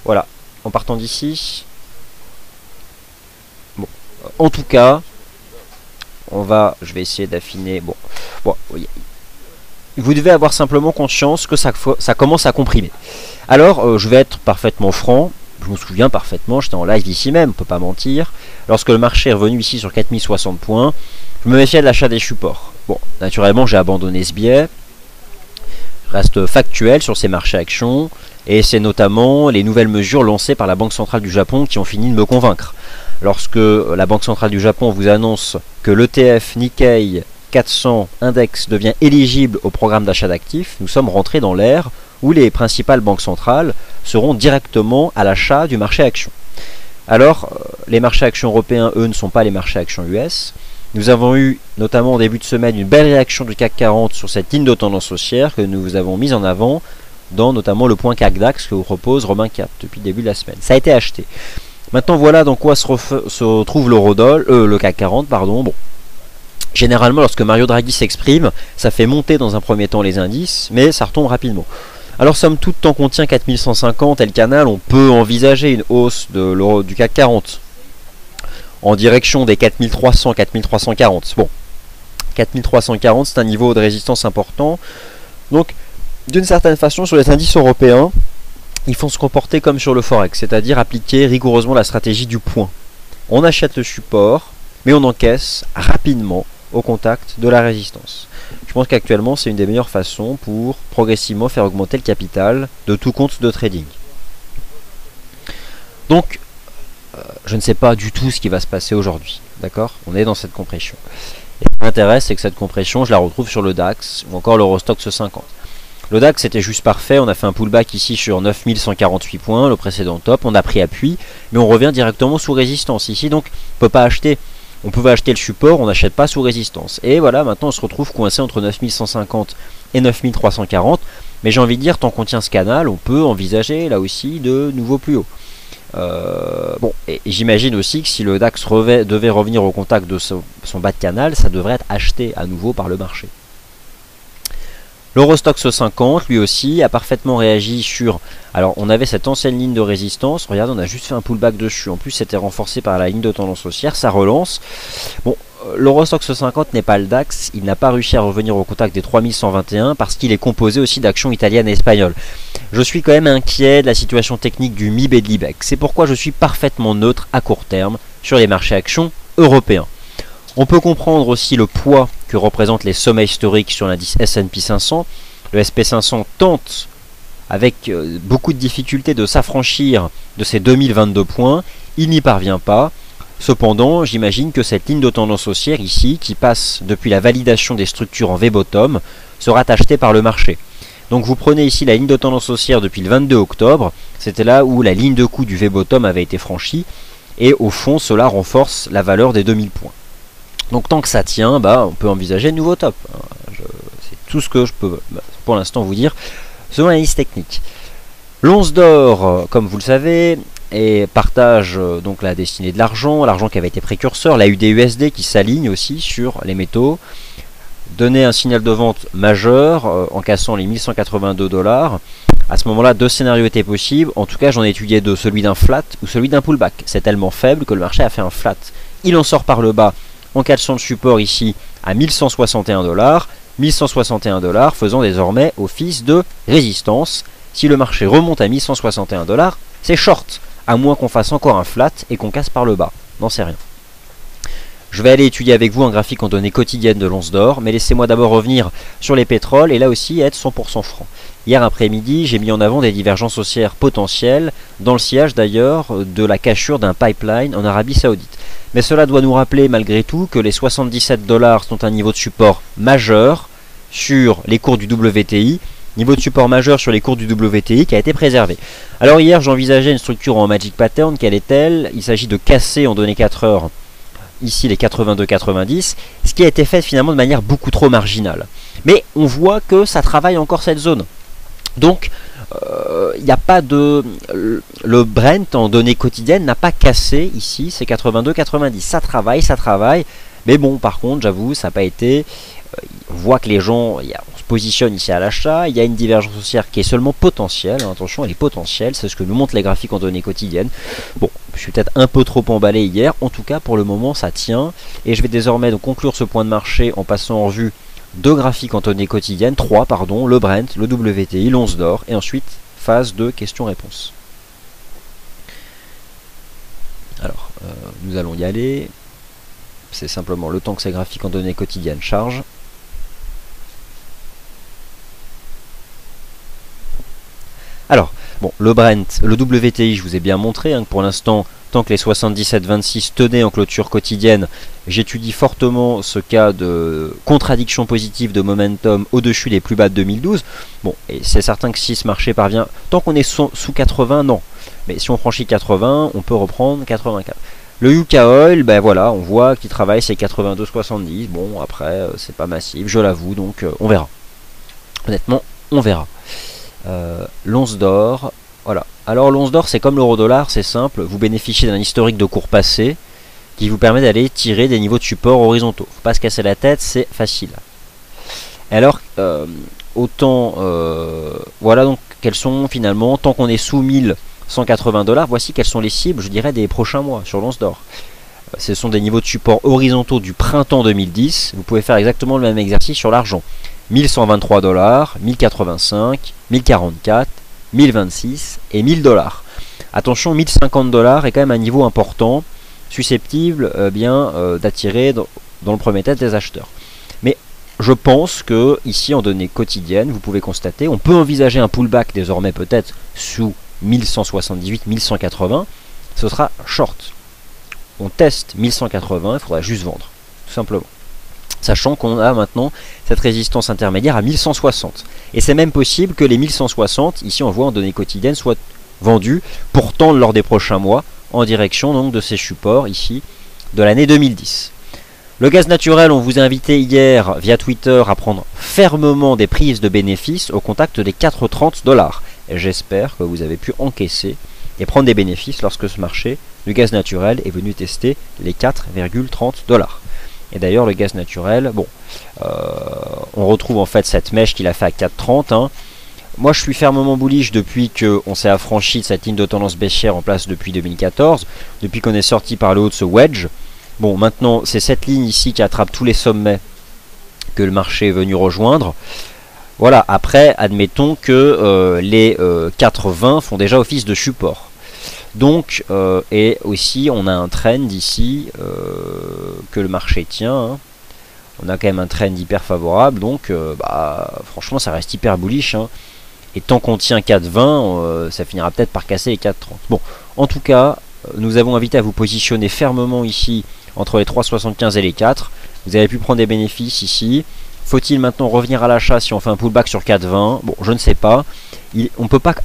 voilà, en partant d'ici. Bon, en tout cas, je vais essayer d'affiner. Bon, vous devez avoir simplement conscience que ça commence à comprimer. Alors, je vais être parfaitement franc. Je me souviens parfaitement, j'étais en live ici même, on ne peut pas mentir. Lorsque le marché est revenu ici sur 4060 points, je me méfiais de l'achat des supports. Bon, naturellement, j'ai abandonné ce biais. Je reste factuel sur ces marchés actions. Et c'est notamment les nouvelles mesures lancées par la Banque Centrale du Japon qui ont fini de me convaincre. Lorsque la Banque Centrale du Japon vous annonce que l'ETF Nikkei 400 Index devient éligible au programme d'achat d'actifs, nous sommes rentrés dans l'ère où les principales banques centrales seront directement à l'achat du marché actions. Alors, les marchés actions européens, eux, ne sont pas les marchés actions US. Nous avons eu, notamment au début de semaine, une belle réaction du CAC 40 sur cette ligne de tendance haussière que nous vous avons mise en avant dans notamment le point CAC DAX que vous propose Romain Cap depuis le début de la semaine. Ça a été acheté. Maintenant, voilà dans quoi se retrouve le CAC 40, pardon. Bon. Généralement, lorsque Mario Draghi s'exprime, ça fait monter dans un premier temps les indices, mais ça retombe rapidement. Alors, somme toute, tant qu'on tient 4150 et le canal, on peut envisager une hausse du CAC 40 en direction des 4300, 4340. Bon, 4340, c'est un niveau de résistance important. Donc, d'une certaine façon, sur les indices européens, il faut se comporter comme sur le Forex, c'est-à-dire appliquer rigoureusement la stratégie du point. On achète le support, mais on encaisse rapidement au contact de la résistance. Je pense qu'actuellement, c'est une des meilleures façons pour progressivement faire augmenter le capital de tout compte de trading. Donc, je ne sais pas du tout ce qui va se passer aujourd'hui. D'accord? On est dans cette compression. Et ce qui m'intéresse, c'est que cette compression, je la retrouve sur le DAX ou encore l'Eurostoxx 50. Le DAX était juste parfait. On a fait un pullback ici sur 9148 points, le précédent top. On a pris appui, mais on revient directement sous résistance ici. Donc, on ne peut pas acheter. On pouvait acheter le support, on n'achète pas sous résistance. Et voilà, maintenant on se retrouve coincé entre 9150 et 9340. Mais j'ai envie de dire, tant qu'on tient ce canal, on peut envisager là aussi de nouveaux plus hauts. Bon, et j'imagine aussi que si le DAX devait revenir au contact de son bas de canal, ça devrait être acheté à nouveau par le marché. L'Eurostoxx 50, lui aussi, a parfaitement réagi sur... Alors, on avait cette ancienne ligne de résistance. Regardez, on a juste fait un pullback dessus. En plus, c'était renforcé par la ligne de tendance haussière. Ça relance. Bon, l'Eurostoxx 50 n'est pas le DAX. Il n'a pas réussi à revenir au contact des 3121 parce qu'il est composé aussi d'actions italiennes et espagnoles. Je suis quand même inquiet de la situation technique du MIB et de l'IBEX. C'est pourquoi je suis parfaitement neutre à court terme sur les marchés actions européens. On peut comprendre aussi le poids que représentent les sommets historiques sur l'indice S&P 500. Le SP500 tente, avec beaucoup de difficultés, de s'affranchir de ces 2022 points. Il n'y parvient pas. Cependant, j'imagine que cette ligne de tendance haussière ici, qui passe depuis la validation des structures en V-bottom, sera achetée par le marché. Donc vous prenez ici la ligne de tendance haussière depuis le 22 octobre. C'était là où la ligne de coup du V-bottom avait été franchie. Et au fond, cela renforce la valeur des 2000 points. Donc tant que ça tient, on peut envisager de nouveaux tops. C'est tout ce que je peux pour l'instant vous dire selon l'analyse technique. L'once d'or, comme vous le savez, partage donc la destinée de l'argent qui avait été précurseur, la UD/USD qui s'aligne aussi sur les métaux, donnait un signal de vente majeur en cassant les 1182 $. À ce moment-là, deux scénarios étaient possibles. En tout cas, j'en ai étudié deux, celui d'un flat ou celui d'un pullback. C'est tellement faible que le marché a fait un flat. Il en sort par le bas en cassant le support ici à 1161 $. 1161 $ faisant désormais office de résistance. Si le marché remonte à 1161 $, c'est short, à moins qu'on fasse encore un flat et qu'on casse par le bas. N'en sais rien. Je vais aller étudier avec vous un graphique en données quotidiennes de l'once d'or, mais laissez-moi d'abord revenir sur les pétroles et là aussi être 100% franc. Hier après-midi, j'ai mis en avant des divergences haussières potentielles, dans le sillage d'ailleurs de la cassure d'un pipeline en Arabie Saoudite. Mais cela doit nous rappeler malgré tout que les 77 $ sont un niveau de support majeur sur les cours du WTI, niveau de support majeur sur les cours du WTI qui a été préservé. Alors hier, j'envisageais une structure en Magic Pattern, quelle est-elle? Il s'agit de casser en données 4 heures ici les 82-90, ce qui a été fait finalement de manière beaucoup trop marginale. Mais on voit que ça travaille encore cette zone. Donc, il n'y a pas de... Le Brent en données quotidiennes n'a pas cassé ici ces 82-90. Ça travaille. Mais bon, par contre, j'avoue, ça n'a pas été... On voit que les gens... On se positionne ici à l'achat. Il y a une divergence haussière qui est seulement potentielle. Attention, elle est potentielle. C'est ce que nous montrent les graphiques en données quotidiennes. Bon, je suis peut-être un peu trop emballé hier. En tout cas, pour le moment, ça tient. Et je vais désormais donc conclure ce point de marché en passant en revue deux graphiques en données quotidiennes, trois pardon, le Brent, le WTI, l'once d'or, et ensuite phase de questions-réponses. Alors, nous allons y aller. C'est simplement le temps que ces graphiques en données quotidiennes chargent. Alors, bon, le Brent, le WTI, je vous ai bien montré, hein, que pour l'instant, tant que les 77,26 tenaient en clôture quotidienne, j'étudie fortement ce cas de contradiction positive de momentum au-dessus des plus bas de 2012. Bon, et c'est certain que si ce marché parvient, tant qu'on est sous 80, non. Mais si on franchit 80, on peut reprendre 84. Le UK Oil, ben voilà, on voit qu'il travaille ses 82,70. Bon, après, c'est pas massif, je l'avoue, donc on verra. Honnêtement, on verra. L'once d'or, voilà. Alors l'once d'or, c'est comme l'euro-dollar, c'est simple. Vous bénéficiez d'un historique de cours passé qui vous permet d'aller tirer des niveaux de support horizontaux. Faut pas se casser la tête, c'est facile. Alors, voilà donc quels sont finalement, tant qu'on est sous 1180 $, voici quelles sont les cibles, je dirais, des prochains mois sur l'once d'or. Ce sont des niveaux de support horizontaux du printemps 2010. Vous pouvez faire exactement le même exercice sur l'argent. 1123 $, 1085, 1044, 1026 et 1000 $. Attention, 1050 $ est quand même un niveau important, susceptible d'attirer dans le premier tête des acheteurs. Mais je pense que ici en données quotidiennes, vous pouvez constater, on peut envisager un pullback désormais peut-être sous 1178, 1180, ce sera short. On teste 1180, il faudra juste vendre, tout simplement. Sachant qu'on a maintenant cette résistance intermédiaire à 1160. Et c'est même possible que les 1160, ici on voit en données quotidiennes, soient vendus pour tendre lors des prochains mois en direction donc de ces supports ici de l'année 2010. Le gaz naturel, on vous a invité hier via Twitter à prendre fermement des prises de bénéfices au contact des 4,30 $. Et j'espère que vous avez pu encaisser et prendre des bénéfices lorsque ce marché du gaz naturel est venu tester les 4,30 $. Et d'ailleurs le gaz naturel, bon, on retrouve en fait cette mèche qu'il a fait à 4,30. Hein. Moi je suis fermement bullish depuis qu'on s'est affranchi de cette ligne de tendance baissière en place depuis 2014, depuis qu'on est sorti par le haut de ce wedge. Bon, maintenant c'est cette ligne ici qui attrape tous les sommets que le marché est venu rejoindre. Voilà, après admettons que les 4,20 font déjà office de support. Donc, et aussi on a un trend ici que le marché tient. Hein. On a quand même un trend hyper favorable, donc franchement ça reste hyper bullish. Hein. Et tant qu'on tient 4,20, ça finira peut-être par casser les 4,30. Bon, en tout cas, nous avons invité à vous positionner fermement ici entre les 3,75 et les 4. Vous avez pu prendre des bénéfices ici. Faut-il maintenant revenir à l'achat si on fait un pullback sur 4,20? Bon, je ne sais pas. On ne peut pas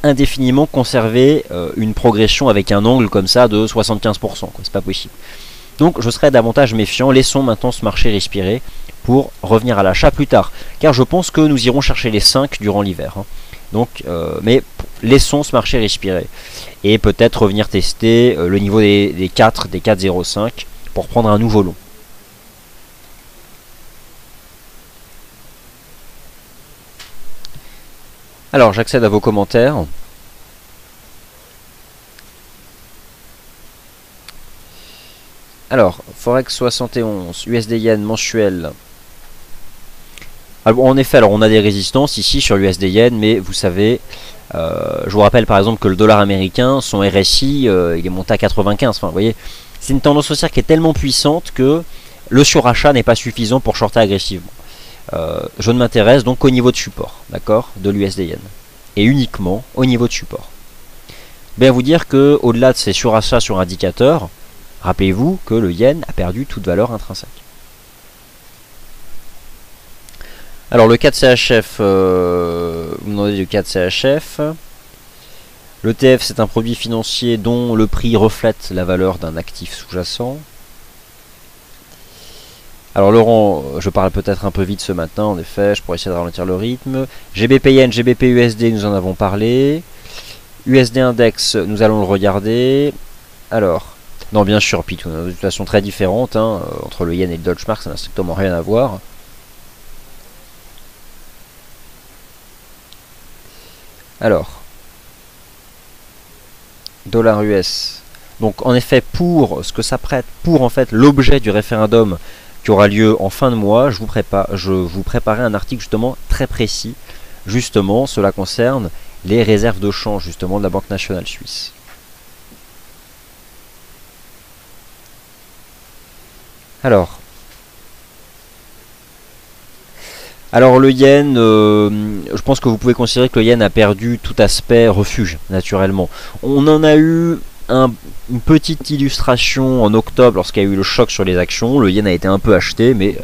indéfiniment conserver une progression avec un angle comme ça de 75%. C'est pas possible. Donc je serais davantage méfiant. Laissons maintenant ce marché respirer pour revenir à l'achat plus tard. Car je pense que nous irons chercher les 5 durant l'hiver. Hein. Donc, mais laissons ce marché respirer. Et peut-être revenir tester le niveau des 4, des 4,05 pour prendre un nouveau long. Alors, j'accède à vos commentaires. Alors, Forex 71, USD Yen mensuel. Alors, en effet, alors on a des résistances ici sur l'USD Yen, mais vous savez, je vous rappelle par exemple que le dollar américain, son RSI, il est monté à 95. Enfin, vous voyez, c'est une tendance haussière qui est tellement puissante que le surachat n'est pas suffisant pour shorter agressivement. Je ne m'intéresse donc qu'au niveau de support, d'accord, de l'USD Yen. Et uniquement au niveau de support. Bien vous dire que au-delà de ces surachats sur indicateur, rappelez-vous que le yen a perdu toute valeur intrinsèque. Alors le 4 CHF, vous me demandez du 4 CHF. L'ETF c'est un produit financier dont le prix reflète la valeur d'un actif sous-jacent. Alors Laurent, je parle peut-être un peu vite ce matin, en effet, je pourrais essayer de ralentir le rythme. GBP Yen, GBP USD, nous en avons parlé. USD Index, nous allons le regarder. Alors, non bien sûr, puis on a une situation très différente, hein, entre le Yen et le Deutsche Mark, ça n'a strictement rien à voir. Alors, dollar US. Donc en effet, pour ce que ça prête, pour en fait l'objet du référendum qui aura lieu en fin de mois, je vous préparais un article justement très précis. Justement, cela concerne les réserves de change justement de la Banque nationale suisse. Alors le yen, je pense que vous pouvez considérer que le yen a perdu tout aspect refuge, naturellement. On en a eu une petite illustration en octobre lorsqu'il y a eu le choc sur les actions. Le yen a été un peu acheté, mais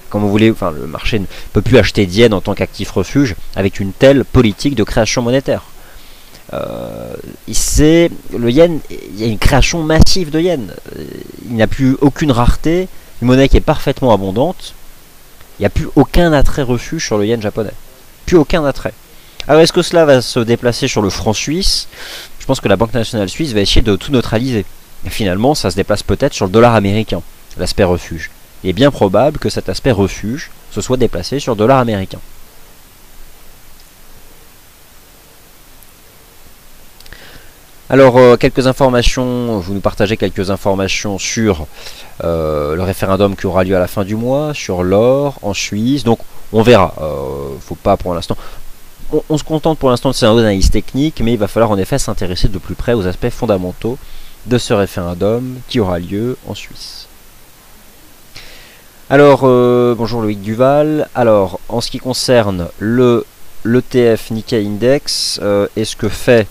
comme vous voulez, enfin, le marché ne peut plus acheter de yen en tant qu'actif refuge avec une telle politique de création monétaire. Le yen, il y a une création massive de yen. Il n'y a plus aucune rareté, une monnaie qui est parfaitement abondante. Il n'y a plus aucun attrait refuge sur le yen japonais. Plus aucun attrait. Alors est-ce que cela va se déplacer sur le franc suisse? Je pense que la Banque nationale suisse va essayer de tout neutraliser. Et finalement, ça se déplace peut-être sur le dollar américain, l'aspect refuge. Il est bien probable que cet aspect refuge se soit déplacé sur le dollar américain. Alors, quelques informations, vous nous partagez quelques informations sur le référendum qui aura lieu à la fin du mois, sur l'or en Suisse. Donc, on verra. Faut pas pour l'instant. On se contente pour l'instant de ces analyses techniques, mais il va falloir en effet s'intéresser de plus près aux aspects fondamentaux de ce référendum qui aura lieu en Suisse. Alors, bonjour Loïc Duval. Alors, en ce qui concerne l'ETF Nikkei Index, et ce que fait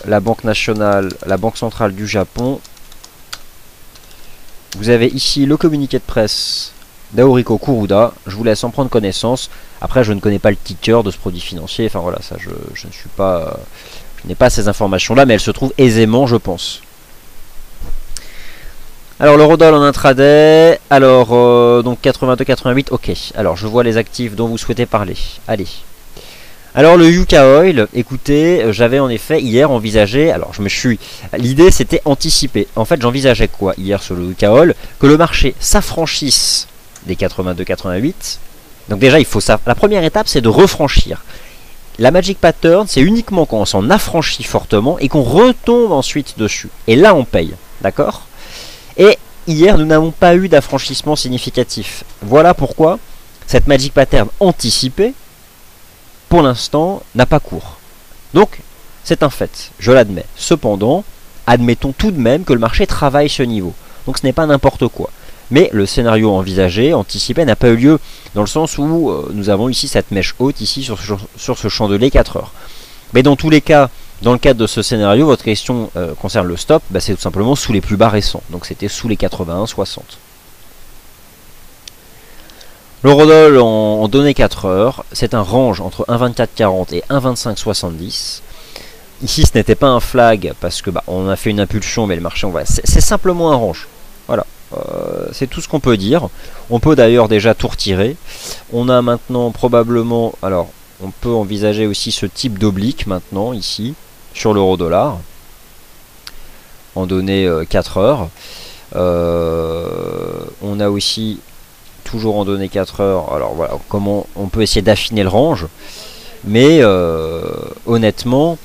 la Banque nationale, la Banque centrale du Japon, vous avez ici le communiqué de presse d'Aoriko Kuruda. Je vous laisse en prendre connaissance. Après, je ne connais pas le ticker de ce produit financier. Enfin voilà, ça, je ne suis pas, je n'ai pas ces informations-là, mais elles se trouvent aisément, je pense. Alors l'eurodoll en intraday. Alors donc 82-88. Ok. Alors je vois les actifs dont vous souhaitez parler. Allez. Alors le Yuka Oil, écoutez, j'avais en effet hier envisagé, l'idée c'était anticiper. En fait j'envisageais quoi hier sur le Yuka Oil? Que le marché s'affranchisse des 82-88. Donc déjà la première étape c'est de refranchir. La Magic Pattern c'est uniquement quand on s'en affranchit fortement et qu'on retombe ensuite dessus. Et là on paye, d'accord? Et hier nous n'avons pas eu d'affranchissement significatif. Voilà pourquoi cette Magic Pattern anticipée pour l'instant, n'a pas cours. Donc, c'est un fait, je l'admets. Cependant, admettons tout de même que le marché travaille ce niveau. Donc ce n'est pas n'importe quoi. Mais le scénario envisagé, anticipé, n'a pas eu lieu dans le sens où nous avons ici cette mèche haute, ici sur ce chandelier 4 heures. Mais dans tous les cas, dans le cadre de ce scénario, votre question concerne le stop, c'est tout simplement sous les plus bas récents. Donc c'était sous les 81,60. L'eurodoll en données 4 heures, c'est un range entre 1,2440 et 1,2570. Ici, ce n'était pas un flag parce que on a fait une impulsion, mais le marché, c'est simplement un range. Voilà, c'est tout ce qu'on peut dire. On peut d'ailleurs déjà tout retirer. On a maintenant probablement, alors, on peut envisager aussi ce type d'oblique maintenant ici sur l'euro-dollar en données 4 heures. On a aussi toujours en données 4 heures. Alors voilà, comment on peut essayer d'affiner le range. Mais honnêtement,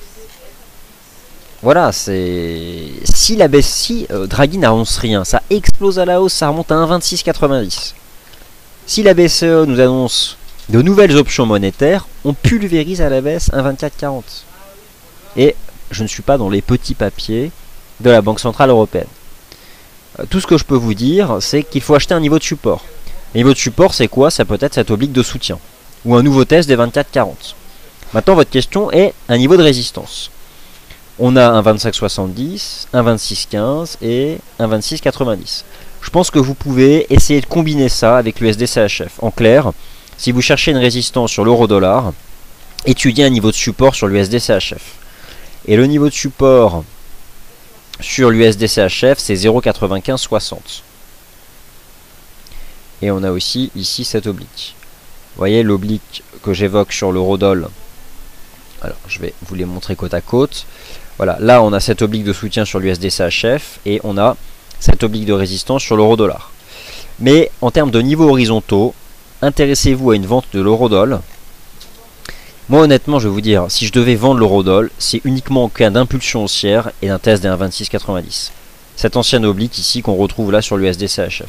voilà, c'est si la baisse, si Draghi n'annonce rien, ça explose à la hausse, ça remonte à 1,2690. Si la BCE nous annonce de nouvelles options monétaires, on pulvérise à la baisse 1,2440. Et je ne suis pas dans les petits papiers de la Banque Centrale Européenne. Tout ce que je peux vous dire, c'est qu'il faut acheter un niveau de support. Le niveau de support, c'est quoi? Ça peut être cette oblique de soutien, ou un nouveau test des 24,40. Maintenant, votre question est un niveau de résistance. On a un 25,70, un 26,15 et un 26,90. Je pense que vous pouvez essayer de combiner ça avec l'USD-CHF. En clair, si vous cherchez une résistance sur l'euro-dollar, étudiez un niveau de support sur l'USD-CHF. Et le niveau de support sur l'USD-CHF, c'est 0,9560. Et on a aussi ici cette oblique. Vous voyez l'oblique que j'évoque sur l'euro-dollar. Alors, je vais vous les montrer côte à côte. Voilà, là on a cette oblique de soutien sur l'USD-CHF et on a cette oblique de résistance sur l'euro-dollar. Mais en termes de niveaux horizontaux, intéressez-vous à une vente de l'euro-dollar. Moi honnêtement, je vais vous dire, si je devais vendre l'euro-dollar, c'est uniquement en cas d'impulsion haussière et d'un test des 1,2690. Cette ancienne oblique ici qu'on retrouve là sur l'USD-CHF.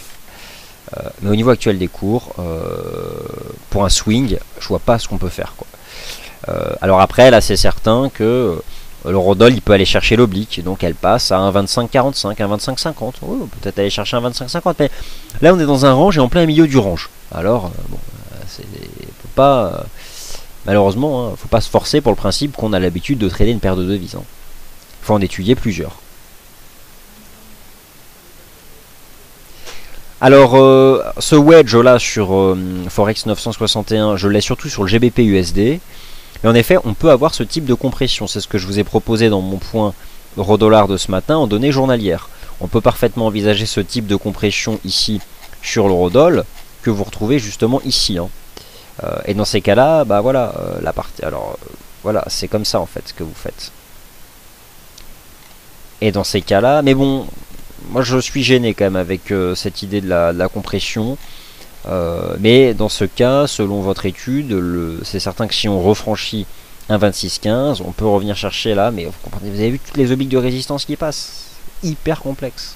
Mais au niveau actuel des cours, pour un swing, je vois pas ce qu'on peut faire, quoi. Alors après, là c'est certain que l'eurodoll il peut aller chercher l'oblique, donc elle passe à un 25,45, un 25,50. Oh, peut-être aller chercher un 25,50, mais là on est dans un range et en plein milieu du range. Alors, bon, faut pas, malheureusement, hein, faut pas se forcer pour le principe qu'on a l'habitude de trader une paire de devises. Hein. Faut en étudier plusieurs. Alors, ce wedge là sur Forex 961, je l'ai surtout sur le GBP USD. Mais en effet, on peut avoir ce type de compression. C'est ce que je vous ai proposé dans mon point euro-dollar de ce matin en données journalières. On peut parfaitement envisager ce type de compression ici sur l'euro-dollar que vous retrouvez justement ici. Hein. Et dans ces cas-là, bah voilà, la partie. Alors voilà, c'est comme ça en fait que vous faites. Et dans ces cas-là, mais bon, moi je suis gêné quand même avec cette idée de la compression. Mais dans ce cas, selon votre étude, c'est certain que si on refranchit un 26,15, on peut revenir chercher là, mais vous comprenez, vous avez vu toutes les obliques de résistance qui passent, hyper complexe.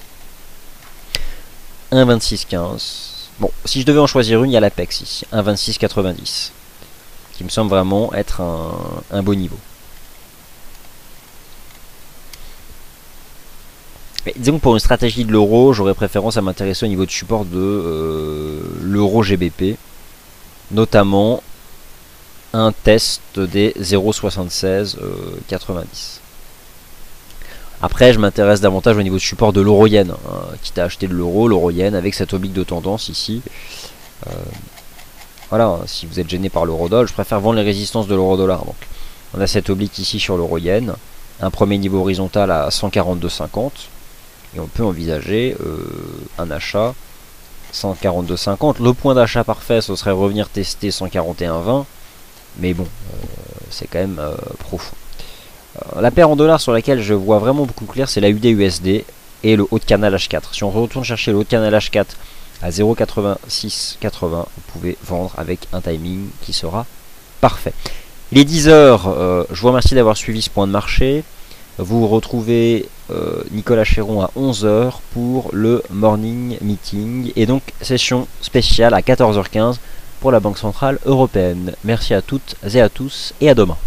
Un 26,15. Bon, si je devais en choisir une, il y a l'Apex ici, un 26,90, qui me semble vraiment être un beau niveau. Mais disons que pour une stratégie de l'euro, j'aurais préférence à m'intéresser au niveau de support de l'euro GBP, notamment un test des 0,7690. Après, je m'intéresse davantage au niveau de support de l'euro-yen, hein, quitte à acheter de l'euro-yen avec cette oblique de tendance ici. Voilà, si vous êtes gêné par l'euro-dollar, je préfère vendre les résistances de l'euro-dollar. Donc, on a cette oblique ici sur l'euro-yen, un premier niveau horizontal à 142,50. Et on peut envisager un achat 142,50. Le point d'achat parfait, ce serait revenir tester 141,20. Mais bon, c'est quand même profond. La paire en dollars sur laquelle je vois vraiment beaucoup clair, c'est la UD-USD et le haut de canal H4. Si on retourne chercher le haut de canal H4 à 0,8680, vous pouvez vendre avec un timing qui sera parfait. Il est 10 h, je vous remercie d'avoir suivi ce point de marché. Vous retrouvez Nicolas Chéron à 11 h pour le morning meeting et donc session spéciale à 14 h 15 pour la Banque Centrale Européenne. Merci à toutes et à tous et à demain.